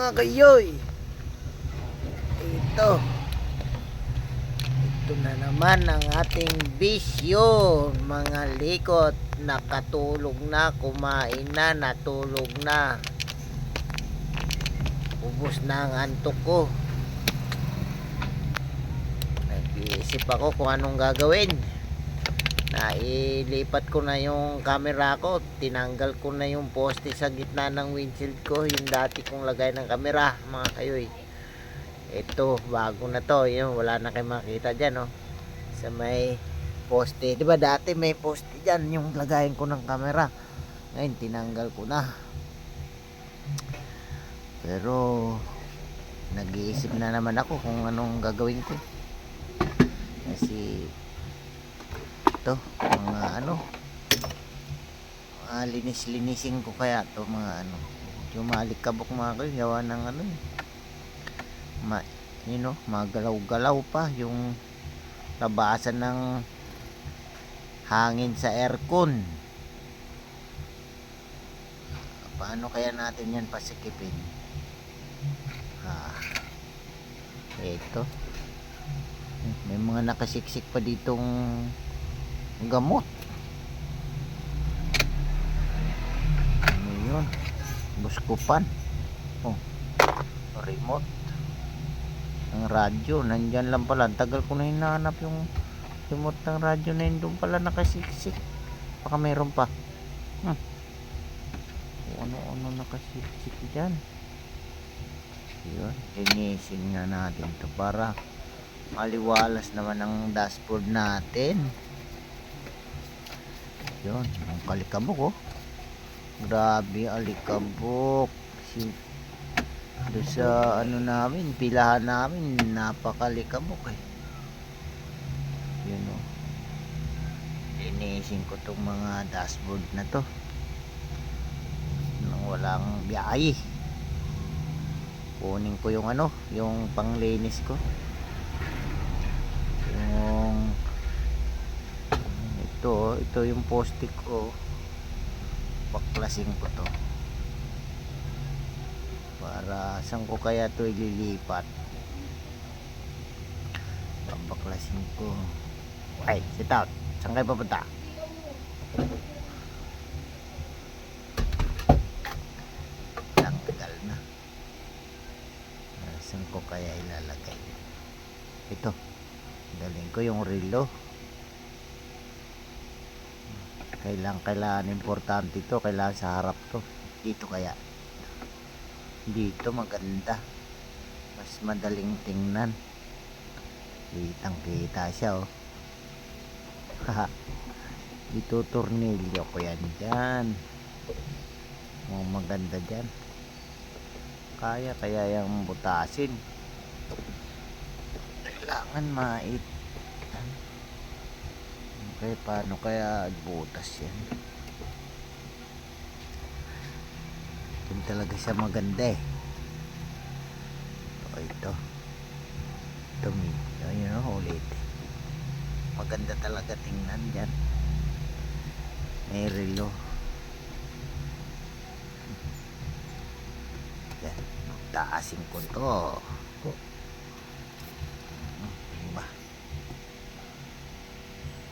mga kayoy. Ito. Ito na naman ang ating bisyo. Mga likot. Nakatulog na. Kumain na. Natulog na. Ubus na ang antok ko. Nag-iisip ako kung anong gagawin. Nailipat ko na yung camera ko. Tinanggal ko na yung poste sa gitna ng windshield ko. Yung dati kong lagay ng camera, mga kayoy. Ito, bago na to. Yun, wala na kayo makita dyan, no? Sa may poste. Diba dati may poste dyan yung lagayin ko ng camera. Ngayon, tinanggal ko na. Pero, nag-iisip na naman ako kung anong gagawin ko. Kasi, ito, mga linis-linisin ko kaya to mga yung malikabok mga kayo, gawa ng magalaw-galaw pa yung labasan ng hangin sa aircon. Paano kaya natin yan pasikipin? Ito, may mga nakasiksik pa ditong gamot. Ano yun? Buskupan. Remote ng radyo. Nandyan lang pala. Tagal ko na hinahanap yung remote ng radyo na yun. Doon pala nakasiksik. Baka mayroon pa. Ano nakasiksik dyan. Yun. Linisin nga natin to para maliwalas naman ang dashboard natin. Yun, ang kalikabok, grabe alikabok. Doon sa namin, pilahan namin, napakalikabok yun linisin ko tong mga dashboard na to nang walang biyahe. Kunin ko yung yung panglinis ko, yung ito yung poste ko. Baklasin ko to para saan ko kaya to ililipat. Baklasin ko. Ay, sit out. Saan kayo papunta? Tanggal na. Saan ko kaya ilalagay? Ito, galing ko yung relo. Kailangan importante ito. Kailangan sa harap to. Dito kaya. Dito maganda. Mas madaling tingnan. Kitang kita siya Dito tornilyo ko yan dyan. Maganda dyan. Kaya yung butasin. Kailangan mait. Okay, paano kaya butas yan? Yun talaga siya maganda ito ulit. Maganda talaga tingnan dyan. May relo yan. Taasin ko to. Diba?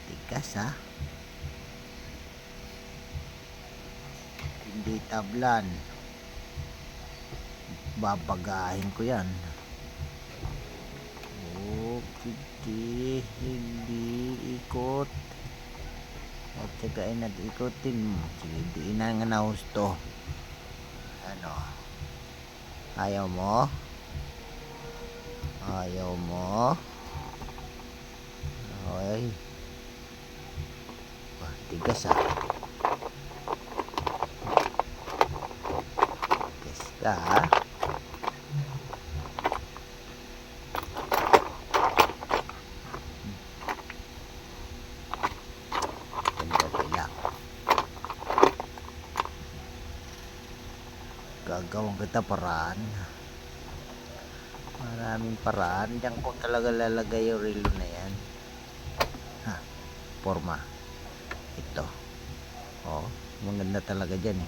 Tigas hindi tablan. Babagahin ko yan. Hindi ikot. At sagain at ikotin mo. Sige, diin na nga na husto. Ayaw mo? Ay. Tigas tigas ka gagawin kita paraan. Maraming paraan. Diyan ko talaga lalagay yung relo na yan. Forma. Ito. Maganda talaga dyan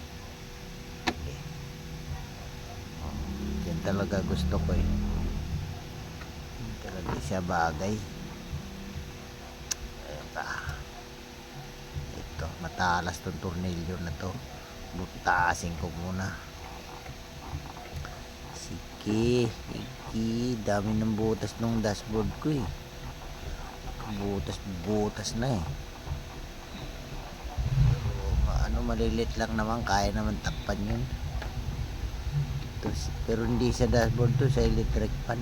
talaga gusto ko eh. Hindi talaga siya bagay. Ayan pa. Ito, matalas tong tornilyo na to. Butasin ko muna. Sige, dami ng butas nung dashboard ko eh. Butas na eh. Pero, malilit lang naman, kaya naman takpan yun. Ito, pero hindi sa dashboard to, sa electric pan.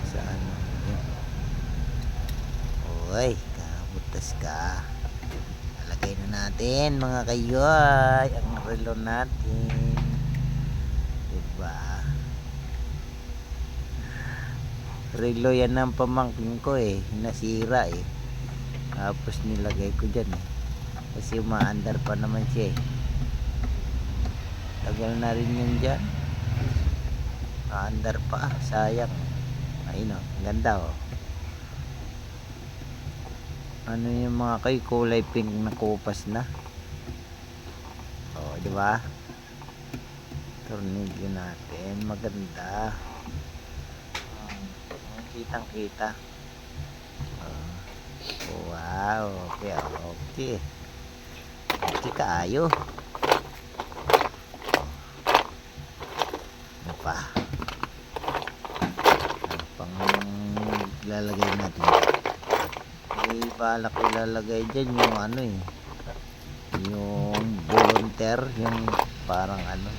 Sa ano yun. Uy, butas ka. Lagay na natin mga kayoy ang relo natin, diba? Relo yan ng pamangkin ko eh, nasira eh, tapos nilagay ko dyan eh, kasi umaandar pa naman siya eh. Tagal na rin yun dyan, umaandar pa, sayang. Ayun o, ganda o. Ano yung mga kay kulay pink na kupas na. Oh, di ba? Tornilyo natin, maganda. Kitang-kita. Oh, wow, okay, okay. Okay kaayo. Ano pa? Ano pang lalagay natin? Balak ilalagay dyan yung ano eh, yung volunteer, yung parang ano,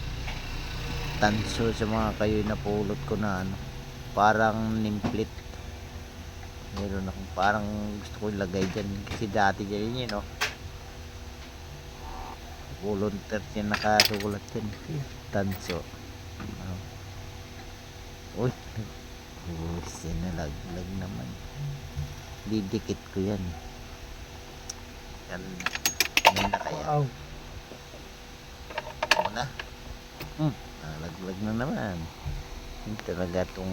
tanso sa mga kayo na pulot ko na ano, parang nimplit. Meron akong parang gusto ko ilagay dyan kasi dati dyan yun, no? Volunteer yan, nakasulat yan, tanso. Uy, sinalaglag naman. Didikit ko yan. Yan na kaya. Wow. Muna. Nalaglag na naman. Yung talaga tong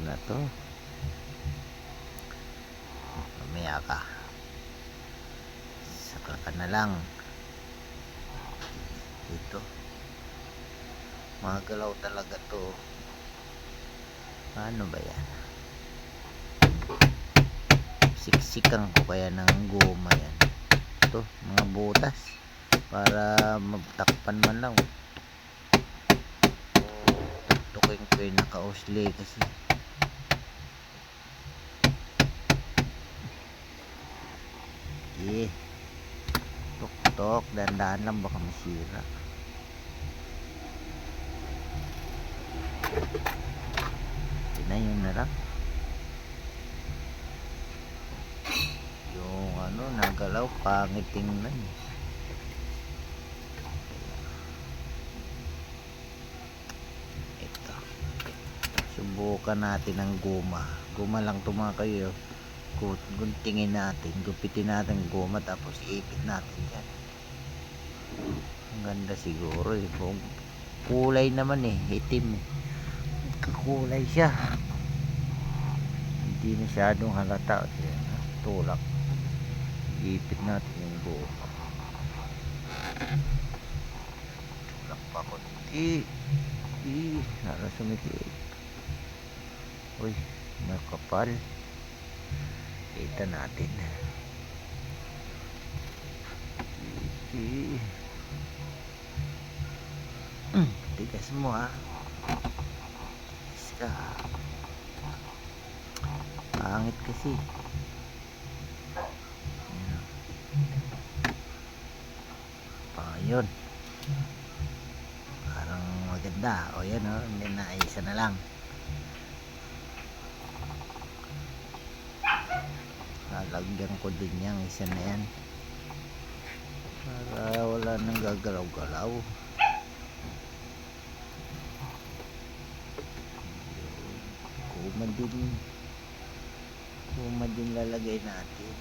na to. Mamaya ka. Saka ka na lang. Ito. Magalaw talaga to. Ano ba yan? Siksikan ko kaya ng goma yan. Ito, mga butas para magtakpan man lang. Tutukin ko yung naka-osle kasi tok, dahan-dahan lang baka masira. Yun na lang. Yung ano, nagalaw, pangit tingnan. Ito. Subukan natin ng goma. Goma lang ito mga kayo. Guntingin natin, gupitin natin goma tapos iipit natin yan. Ang ganda siguro eh. Kulay naman eh, itim eh. Kakulay siya. Hindi masyadong halata. Tulak. Iipit natin yung goma. Tulak pa konti. Nara sumikip. Uy, nakapal. Kita natin. Tigas mo ha. Tigas ka. Pangit kasi. Yun. Parang maganda. O yan o. Hindi na, isa na lang. Lalagyan ko din yung isa na yan. Para wala nang gagalaw-galaw. Guma din lalagay natin.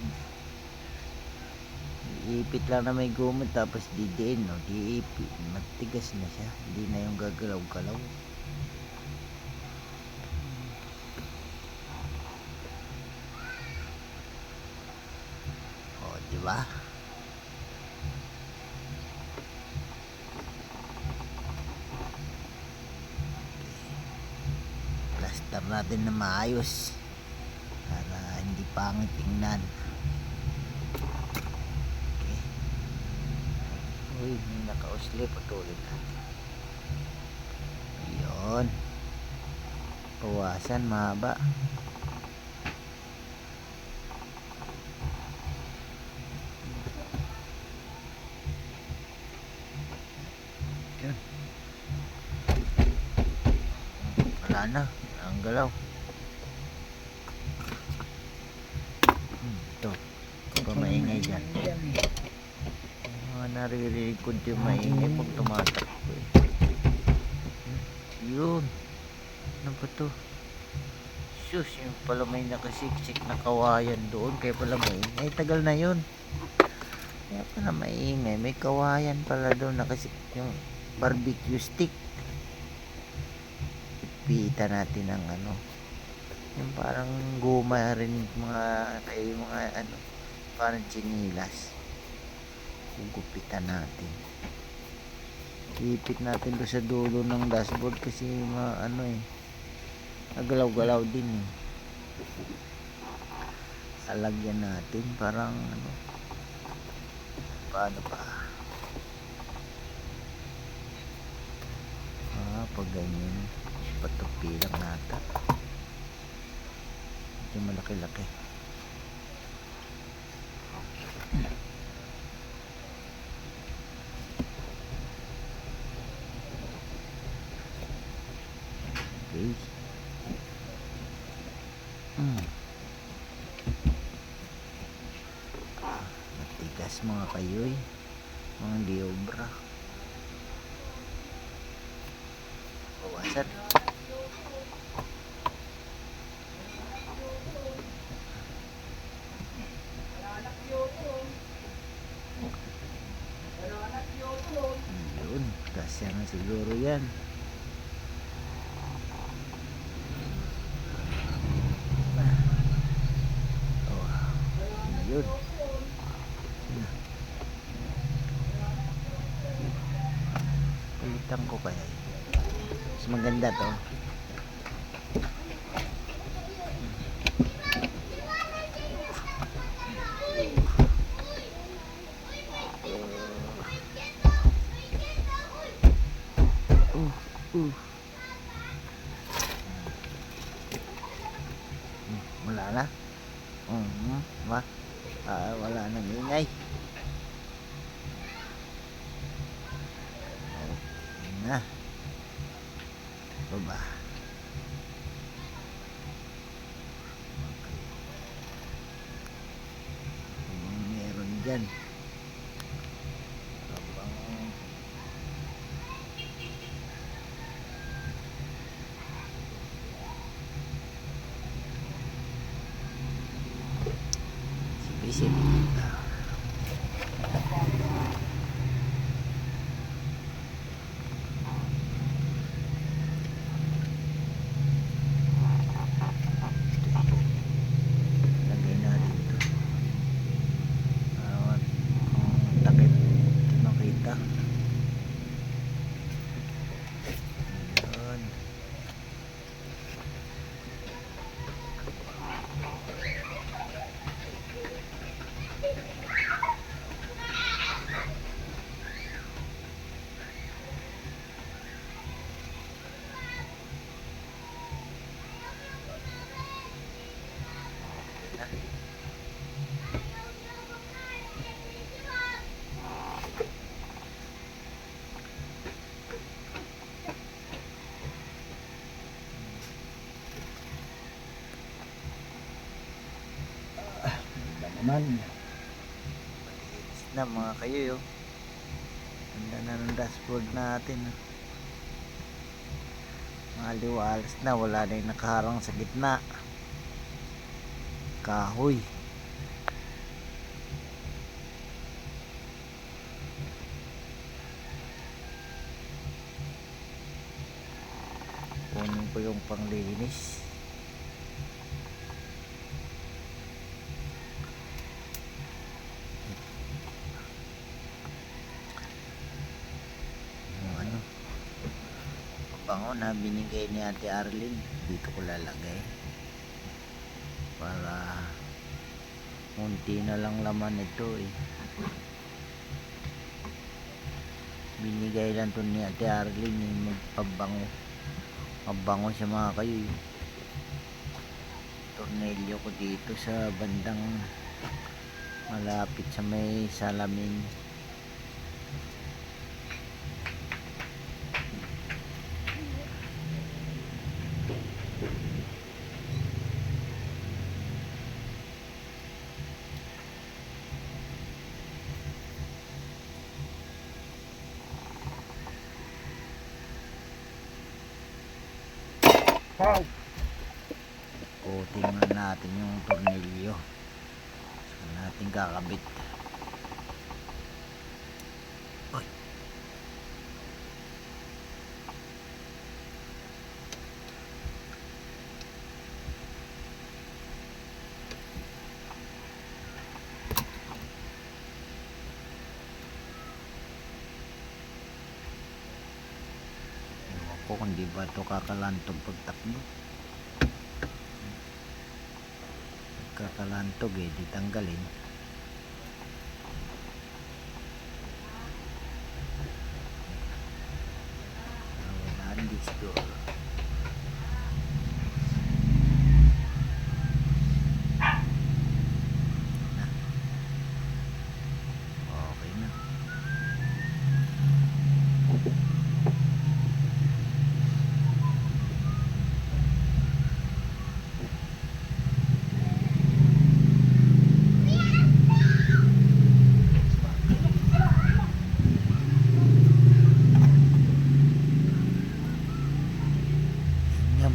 Iipit lang na may guma tapos didiin, no? Diipit. Matigas na siya. Hindi na yung gagalaw-galaw. O, diba? filter natin na maayos para hindi pangit tingnan. Okay. Uy, may nakausli, putulin natin. Yun, bawasan, mahaba. Yun, wala na, ang galaw. Ito, ito maingay dyan. Naririnig ko yung maingay pag tumatakbo eh. Yun, ano ba to? Sus, yung pala may nakasiksik na kawayan doon, kaya pala maingay. Tagal na yun, kaya pala maingay. May kawayan pala doon nakasik, yung barbecue stick. Ipita natin ang ano, yung parang guma rin, mga kayo, mga ano, parang chinilas. Gugupitan natin, ipit natin doon sa dulo ng dashboard kasi ano eh, nagalaw-galaw din eh. Alagyan natin parang ano, paano pa, pag ganyan patupi lang nata, medyo malaki-laki. Okay. Matigas mga kayoy, mga diobra. Bawasan. Yun, kasya na siguro yan. Yun. Palitan ko kaya. Mas maganda to. Wala na. Wala nang ingay. Okay na. Baba. Meron dyan. Isip. Lagay natin ito. Takip. Hindi makita. Yun. Naman. Malinis na mga kayo yo. Ganda na ng dashboard natin. Mga liwalas na, wala na yung nakaharang sa gitna. Kahoy. Kunin ko yung panglinis. Bangon. na binigay ni Ate Arlene. Dito ko lalagay para unti na lang laman ito eh. Binigay lang to ni Ate Arlene yung magpabango. Mabango siya mga kayo eh. Tornilyo ko dito sa bandang malapit sa may salamin. Coating natin yung tornilyo. Saan natin kakabit? Oy. Ewan ko kung di ba ito kakalantog pagtakbo. Kakalantog eh, di tanggalin. Wala rin dito. Okay na.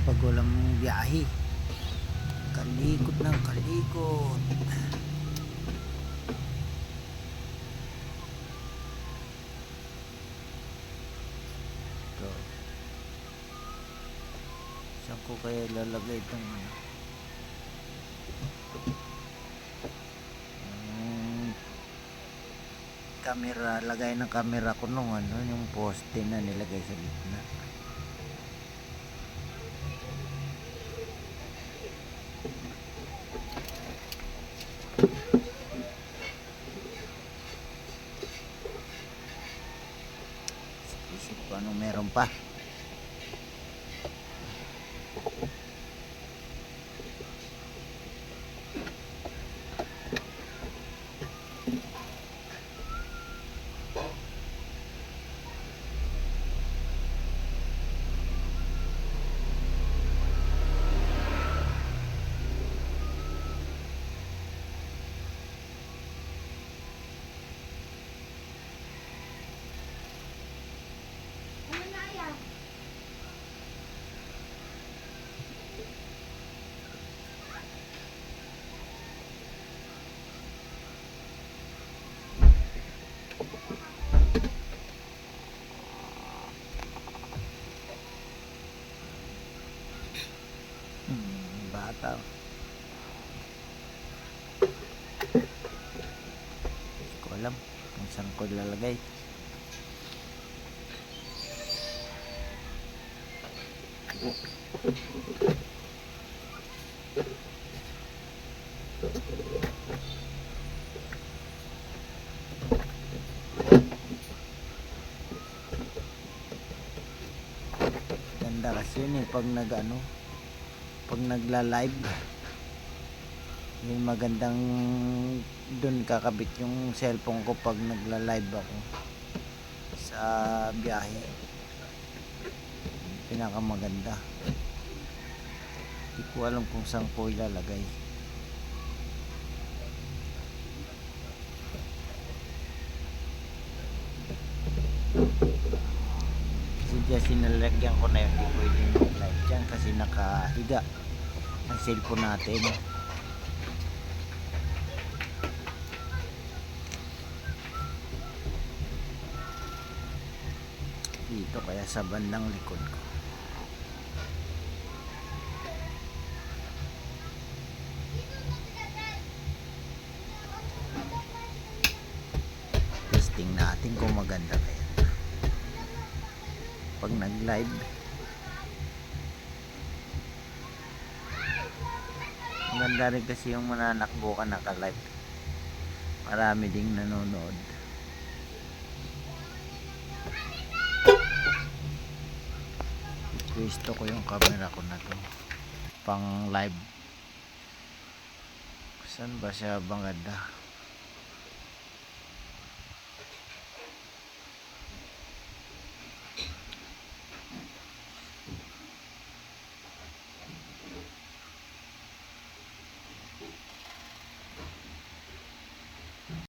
Pag walang biyahe, kalikot ng kalikot. Ito, saan ko kaya lalagay itong camera, lagay ng camera ko nung yung poste na nilagay sa gitna. Isip ko anong meron pa. Bata. Hindi ko alam kung saan ko lalagay. Ganda kasi yun eh pag pag nagla-live, yung magandang dun kakabit yung cellphone ko pag nagla-live ako sa biyahe. Pinakamaganda. Hindi ko alam kung saan ko ilalagay. Kasi dyan sinalagyan ko na yun, hindi pwedeng mag-live dyan kasi nakahiga ang cellphone natin. Dito kaya sa bandang likod ko. Testing natin kung maganda kaya pag nag-live. Maganda rin kasi yung mananakbo ka naka-live. Marami ding nanonood. Gusto ko yung camera ko na to. Pang live. Saan ba siya bang ganda?